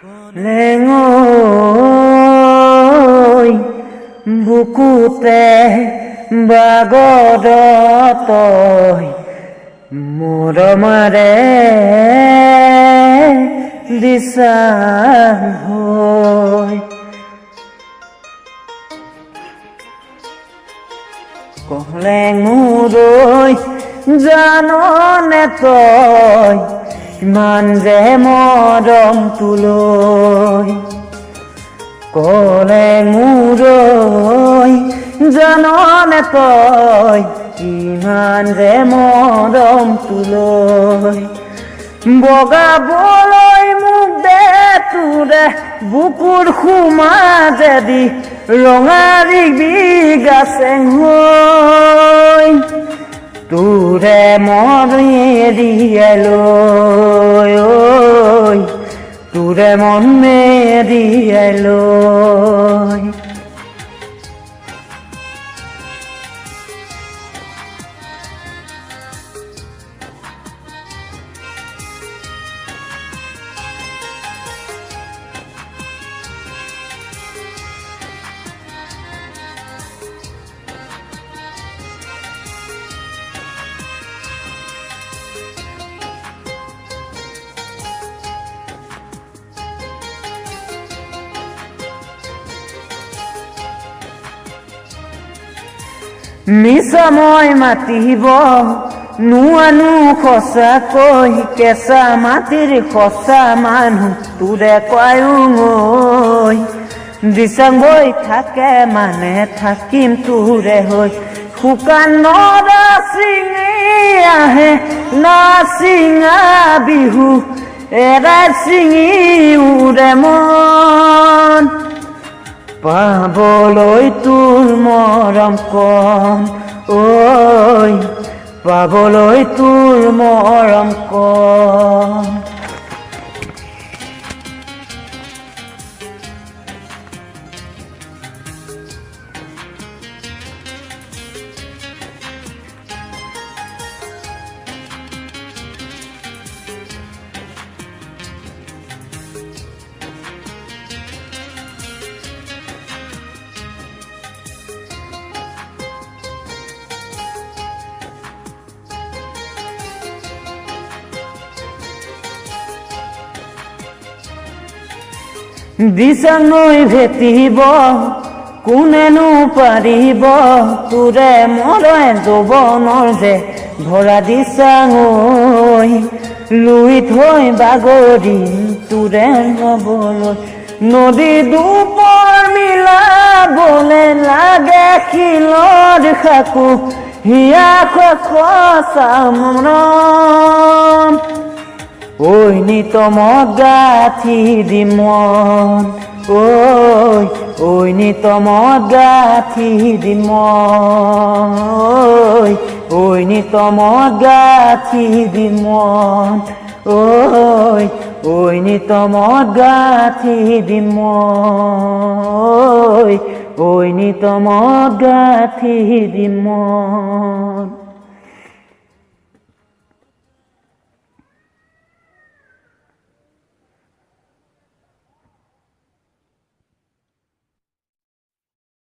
লেঙৈ বুকুতে বাগৰ তই মৰমৰে দিছা হৈ লেঙৈ জাননে তই ইমান যে মৰম তোলৈ লেঙৈ জাননে তই ইমান যে মৰম তোলৈ বগাবলৈ মোক দে তোৰে বুকুৰ সুমাজেদি ৰঙাৰী বিগাচেং হৈ তোৰে মন এৰিয়ালৈ তোৰে মন এৰিয়ালৈ মিছা মই মাতিব নোৱানো সঁচাকৈ কেঁচা মাটিৰ সঁচা মানুহ তোৰে কয়ুঙৈ দিচাং বৈ থাকে মানে থাকিম তোৰে হৈ শুকান নৰা চিঙি আহে নাচিঙা বিহু এৰা চিঙি উৰে মন পাবলৈ তোৰ মৰম কম পাবলৈ তোৰ মৰম কম দিচাং নৈ ভেটিব কোনেনো পাৰিব তোৰে মৰে যৌৱনৰ যে ভৰা দিচাং লুই থৈ বাগৰিম তোৰে নবলৈ নদী দুপৰ মিলাবলে লাগে শিলৰ সাকু হিয়া চামৰণ নিতমত গাঁঠি দিম মন নিতমত গাঁঠি দিম মন নিতমত গাঁঠি দিম মন নিতমত গাঁঠি দিম মন নিতমত গাঁঠি দিম মন